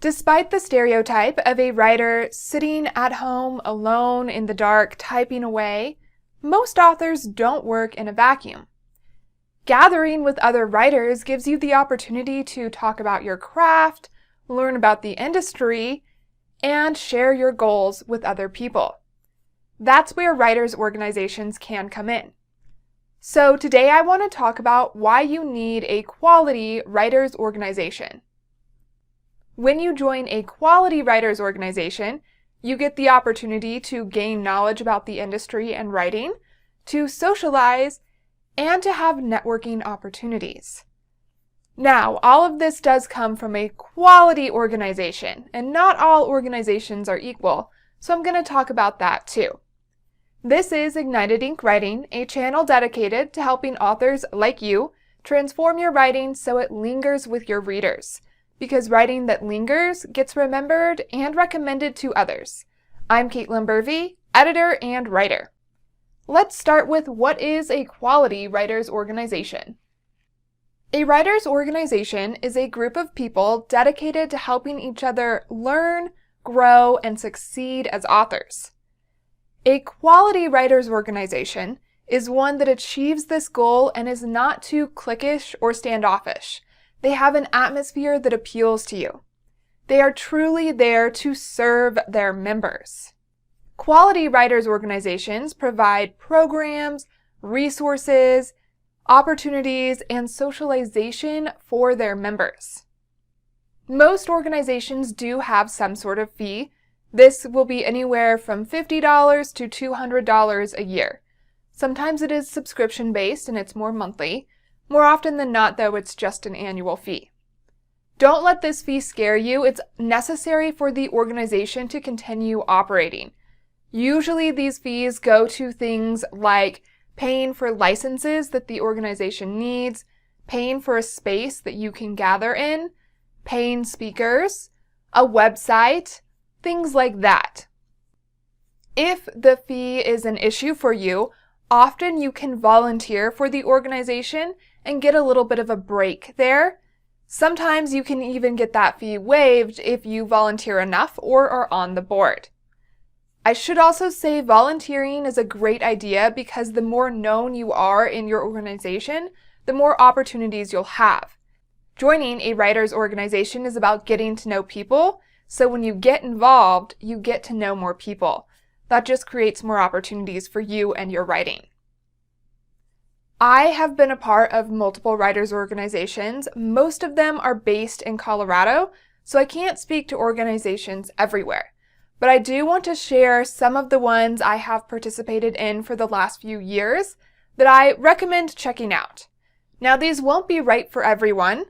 Despite the stereotype of a writer sitting at home alone in the dark typing away, most authors don't work in a vacuum. Gathering with other writers gives you the opportunity to talk about your craft, learn about the industry, and share your goals with other people. That's where writers' organizations can come in. So today I want to talk about why you need a quality writers' organization. When you join a quality writers' organization, you get the opportunity to gain knowledge about the industry and writing, to socialize, and to have networking opportunities. Now, all of this does come from a quality organization, and not all organizations are equal, so I'm going to talk about that too. This is Ignited Ink Writing, a channel dedicated to helping authors like you transform your writing so it lingers with your readers. Because writing that lingers gets remembered and recommended to others. I'm Caitlin Burvey, editor and writer. Let's start with what is a quality writers' organization. A writers' organization is a group of people dedicated to helping each other learn, grow, and succeed as authors. A quality writers' organization is one that achieves this goal and is not too cliquish or standoffish. They have an atmosphere that appeals to you. They are truly there to serve their members. Quality writers' organizations provide programs, resources, opportunities, and socialization for their members. Most organizations do have some sort of fee. This will be anywhere from $50 to $200 a year. Sometimes it is subscription-based and it's more monthly. More often than not, though, it's just an annual fee. Don't let this fee scare you. It's necessary for the organization to continue operating. Usually these fees go to things like paying for licenses that the organization needs, paying for a space that you can gather in, paying speakers, a website, things like that. If the fee is an issue for you, often you can volunteer for the organization and get a little bit of a break there. Sometimes you can even get that fee waived if you volunteer enough or are on the board. I should also say volunteering is a great idea because the more known you are in your organization, the more opportunities you'll have. Joining a writers' organization is about getting to know people, so when you get involved, you get to know more people. That just creates more opportunities for you and your writing. I have been a part of multiple writers' organizations. Most of them are based in Colorado, so I can't speak to organizations everywhere. But I do want to share some of the ones I have participated in for the last few years that I recommend checking out. Now, these won't be right for everyone,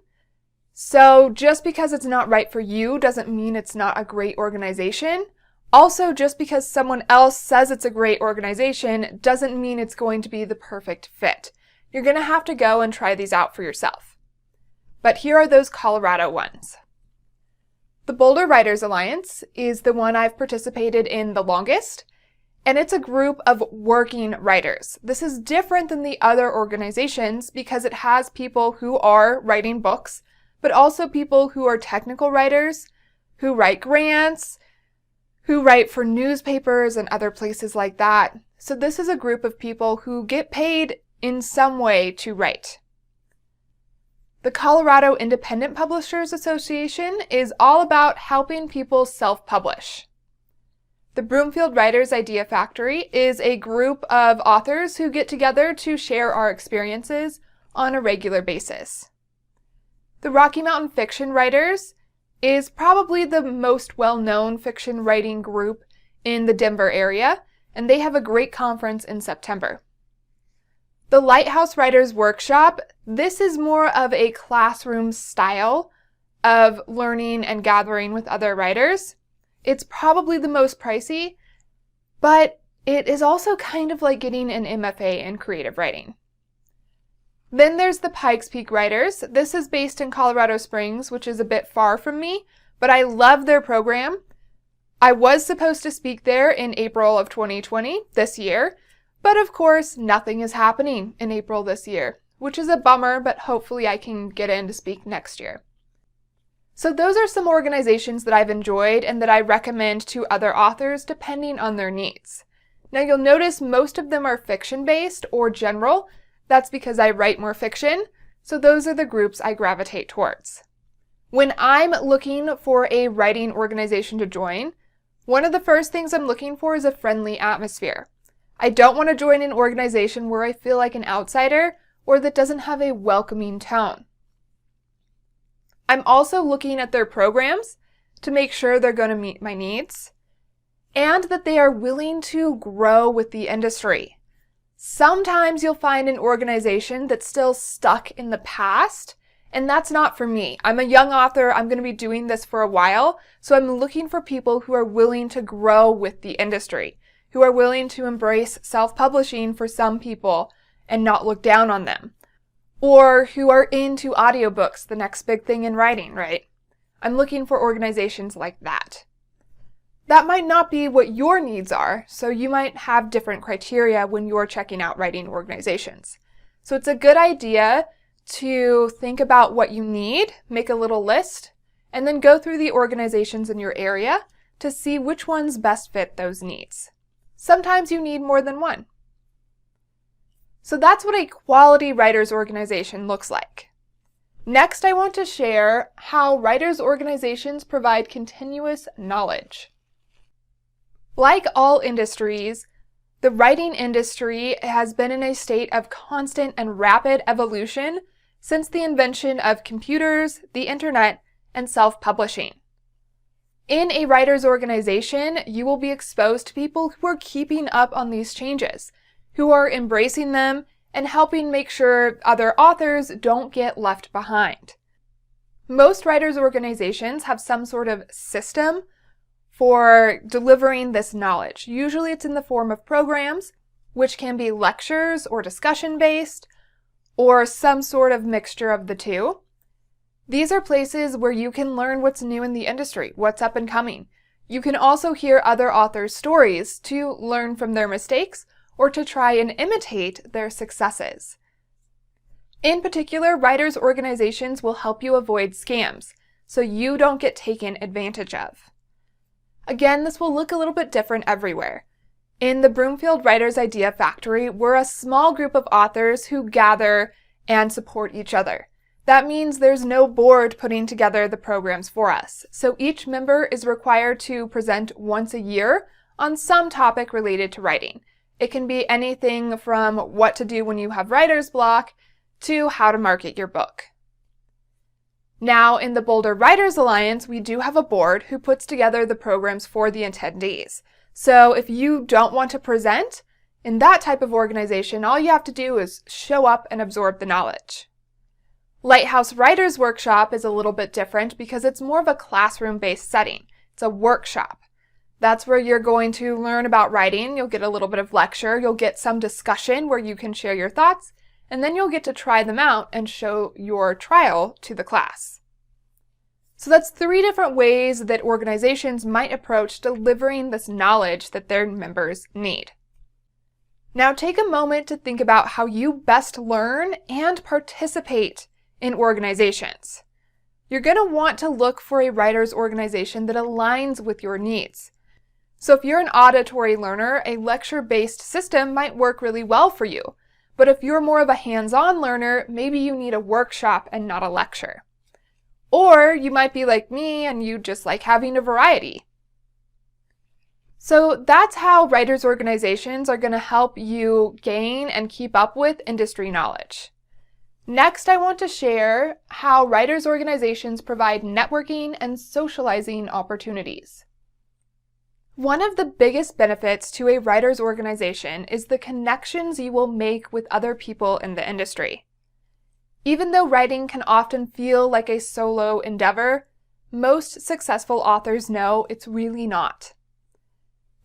so just because it's not right for you doesn't mean it's not a great organization. Also, just because someone else says it's a great organization doesn't mean it's going to be the perfect fit. You're going to have to go and try these out for yourself. But here are those Colorado ones. The Boulder Writers Alliance is the one I've participated in the longest, and it's a group of working writers. This is different than the other organizations because it has people who are writing books, but also people who are technical writers, who write grants, who write for newspapers and other places like that. So this is a group of people who get paid in some way to write. The Colorado Independent Publishers Association is all about helping people self-publish. The Broomfield Writers Idea Factory is a group of authors who get together to share our experiences on a regular basis. The Rocky Mountain Fiction Writers is probably the most well-known fiction writing group in the Denver area, and they have a great conference in September. The Lighthouse Writers Workshop, this is more of a classroom style of learning and gathering with other writers. It's probably the most pricey, but it is also kind of like getting an MFA in creative writing. Then there's the Pikes Peak Writers. This is based in Colorado Springs, which is a bit far from me, but I love their program. I was supposed to speak there in April of 2020, this year, but of course nothing is happening in April this year, which is a bummer, but hopefully I can get in to speak next year. So those are some organizations that I've enjoyed and that I recommend to other authors depending on their needs. Now you'll notice most of them are fiction-based or general. That's because I write more fiction, so those are the groups I gravitate towards. When I'm looking for a writing organization to join, one of the first things I'm looking for is a friendly atmosphere. I don't want to join an organization where I feel like an outsider or that doesn't have a welcoming tone. I'm also looking at their programs to make sure they're going to meet my needs and that they are willing to grow with the industry. Sometimes you'll find an organization that's still stuck in the past, and that's not for me. I'm a young author. I'm going to be doing this for a while, so I'm looking for people who are willing to grow with the industry, who are willing to embrace self-publishing for some people and not look down on them, or who are into audiobooks, the next big thing in writing, right? I'm looking for organizations like that. That might not be what your needs are, so you might have different criteria when you're checking out writing organizations. So it's a good idea to think about what you need, make a little list, and then go through the organizations in your area to see which ones best fit those needs. Sometimes you need more than one. So that's what a quality writers organization looks like. Next, I want to share how writers organizations provide continuous knowledge. Like all industries, the writing industry has been in a state of constant and rapid evolution since the invention of computers, the internet, and self-publishing. In a writers organization, you will be exposed to people who are keeping up on these changes, who are embracing them and helping make sure other authors don't get left behind. Most writers organizations have some sort of system for delivering this knowledge. Usually it's in the form of programs, which can be lectures or discussion-based, or some sort of mixture of the two. These are places where you can learn what's new in the industry, what's up and coming. You can also hear other authors' stories to learn from their mistakes or to try and imitate their successes. In particular, writers' organizations will help you avoid scams, so you don't get taken advantage of. Again, this will look a little bit different everywhere. In the Broomfield Writers Idea Factory, we're a small group of authors who gather and support each other. That means there's no board putting together the programs for us. So each member is required to present once a year on some topic related to writing. It can be anything from what to do when you have writer's block to how to market your book. Now, in the Boulder Writers Alliance, we do have a board who puts together the programs for the attendees. So if you don't want to present in that type of organization, all you have to do is show up and absorb the knowledge. Lighthouse Writers Workshop is a little bit different because it's more of a classroom-based setting. It's a workshop. That's where you're going to learn about writing. You'll get a little bit of lecture. You'll get some discussion where you can share your thoughts, and then you'll get to try them out and show your trial to the class. So that's 3 different ways that organizations might approach delivering this knowledge that their members need. Now take a moment to think about how you best learn and participate in organizations. You're going to want to look for a writers' organization that aligns with your needs. So if you're an auditory learner, a lecture-based system might work really well for you. But if you're more of a hands-on learner, maybe you need a workshop and not a lecture. Or you might be like me and you just like having a variety. So that's how writers' organizations are going to help you gain and keep up with industry knowledge. Next, I want to share how writers' organizations provide networking and socializing opportunities. One of the biggest benefits to a writers' organization is the connections you will make with other people in the industry. Even though writing can often feel like a solo endeavor, most successful authors know it's really not.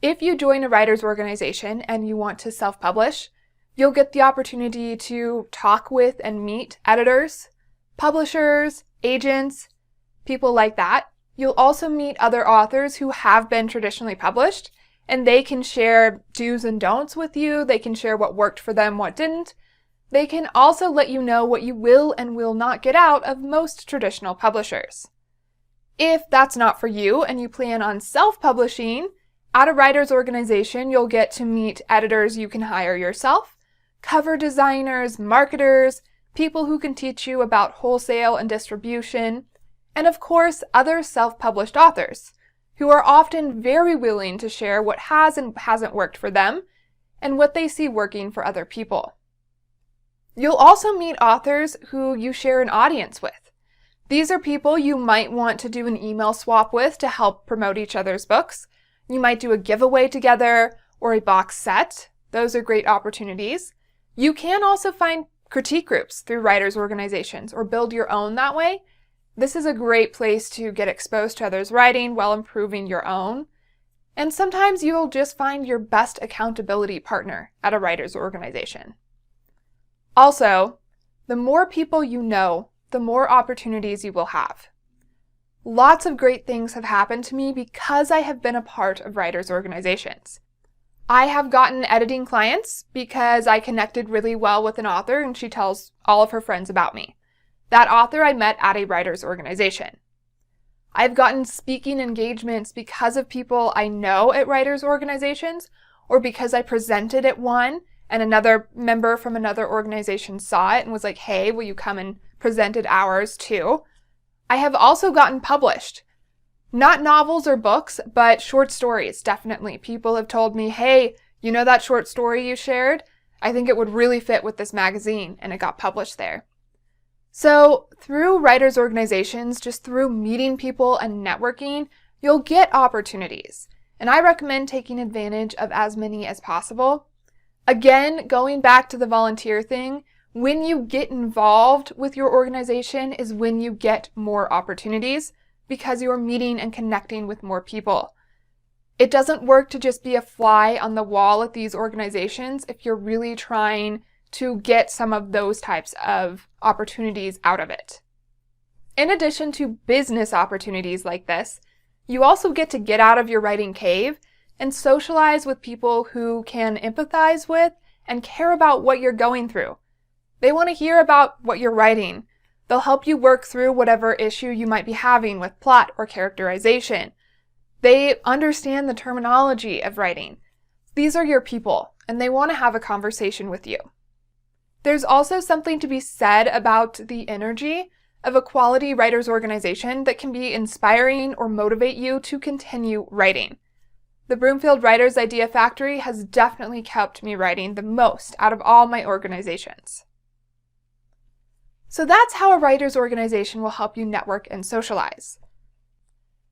If you join a writers' organization and you want to self-publish, you'll get the opportunity to talk with and meet editors, publishers, agents, people like that. You'll also meet other authors who have been traditionally published, and they can share do's and don'ts with you. They can share what worked for them, what didn't. They can also let you know what you will and will not get out of most traditional publishers. If that's not for you and you plan on self-publishing, at a writer's organization, you'll get to meet editors you can hire yourself, cover designers, marketers, people who can teach you about wholesale and distribution, and of course, other self-published authors who are often very willing to share what has and hasn't worked for them and what they see working for other people. You'll also meet authors who you share an audience with. These are people you might want to do an email swap with to help promote each other's books. You might do a giveaway together or a box set. Those are great opportunities. You can also find critique groups through writers' organizations or build your own that way. This is a great place to get exposed to others' writing while improving your own. And sometimes you'll just find your best accountability partner at a writer's organization. Also, the more people you know, the more opportunities you will have. Lots of great things have happened to me because I have been a part of writers' organizations. I have gotten editing clients because I connected really well with an author and she tells all of her friends about me. That author I met at a writer's organization. I've gotten speaking engagements because of people I know at writers' organizations or because I presented at one and another member from another organization saw it and was like, hey, will you come and present at ours too? I have also gotten published. Not novels or books, but short stories, definitely. People have told me, hey, you know that short story you shared? I think it would really fit with this magazine, and it got published there. So through writers' organizations, just through meeting people and networking, you'll get opportunities. And I recommend taking advantage of as many as possible. Again, going back to the volunteer thing, when you get involved with your organization is when you get more opportunities because you're meeting and connecting with more people. It doesn't work to just be a fly on the wall at these organizations if you're really trying to get some of those types of opportunities out of it. In addition to business opportunities like this, you also get to get out of your writing cave and socialize with people who can empathize with and care about what you're going through. They want to hear about what you're writing. They'll help you work through whatever issue you might be having with plot or characterization. They understand the terminology of writing. These are your people, and they want to have a conversation with you. There's also something to be said about the energy of a quality writers' organization that can be inspiring or motivate you to continue writing. The Broomfield Writers Idea Factory has definitely kept me writing the most out of all my organizations. So that's how a writers' organization will help you network and socialize.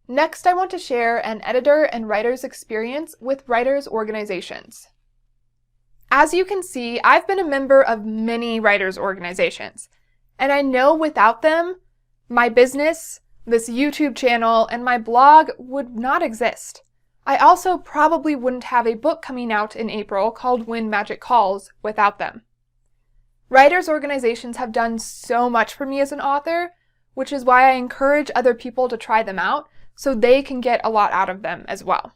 Next, I want to share an editor and writer's experience with writers' organizations. As you can see, I've been a member of many writers' organizations, and I know without them, my business, this YouTube channel, and my blog would not exist. I also probably wouldn't have a book coming out in April called When Magic Calls without them. Writers' organizations have done so much for me as an author, which is why I encourage other people to try them out so they can get a lot out of them as well.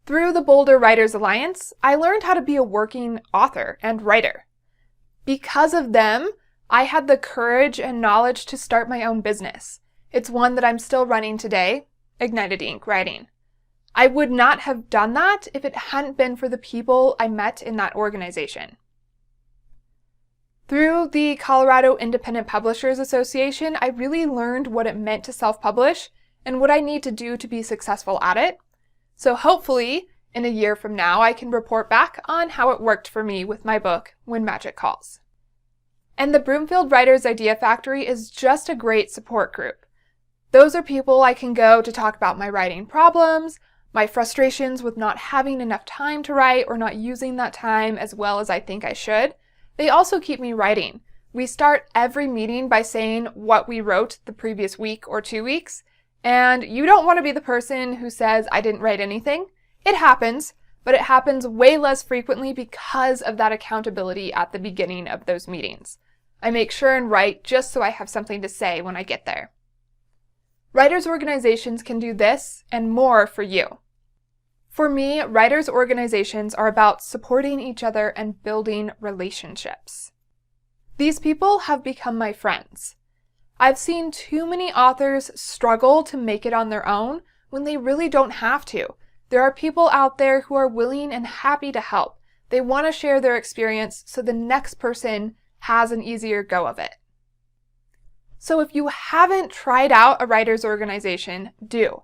Through the Boulder Writers Alliance, I learned how to be a working author and writer. Because of them, I had the courage and knowledge to start my own business. It's one that I'm still running today, Ignited Ink Writing. I would not have done that if it hadn't been for the people I met in that organization. Through the Colorado Independent Publishers Association, I really learned what it meant to self-publish and what I need to do to be successful at it. So hopefully, in a year from now, I can report back on how it worked for me with my book, When Magic Calls. And the Broomfield Writers Idea Factory is just a great support group. Those are people I can go to talk about my writing problems, my frustrations with not having enough time to write or not using that time as well as I think I should. They also keep me writing. We start every meeting by saying what we wrote the previous week or 2 weeks, and you don't want to be the person who says, I didn't write anything. It happens, but it happens way less frequently because of that accountability at the beginning of those meetings. I make sure and write just so I have something to say when I get there. Writers' organizations can do this and more for you. For me, writers' organizations are about supporting each other and building relationships. These people have become my friends. I've seen too many authors struggle to make it on their own when they really don't have to. There are people out there who are willing and happy to help. They want to share their experience so the next person has an easier go of it. So if you haven't tried out a writer's organization, do.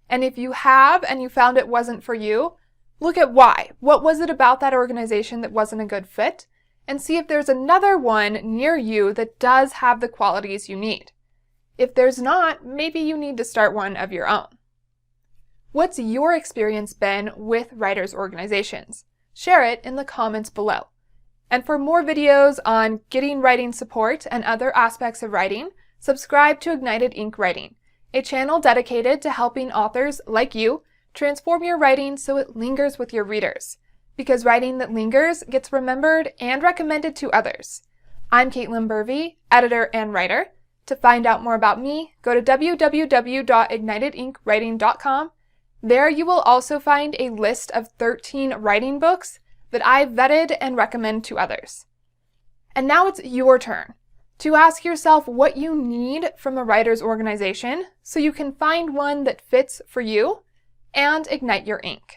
And if you have and you found it wasn't for you, look at why. What was it about that organization that wasn't a good fit? And see if there's another one near you that does have the qualities you need. If there's not, maybe you need to start one of your own. What's your experience been with writers' organizations? Share it in the comments below. And for more videos on getting writing support and other aspects of writing, subscribe to Ignited Ink Writing, a channel dedicated to helping authors like you transform your writing so it lingers with your readers. Because writing that lingers gets remembered and recommended to others. I'm Caitlin Burvey, editor and writer. To find out more about me, go to www.ignitedinkWriting.com. There you will also find a list of 13 writing books that I've vetted and recommend to others. And now it's your turn to ask yourself what you need from a writer's organization so you can find one that fits for you and ignite your ink.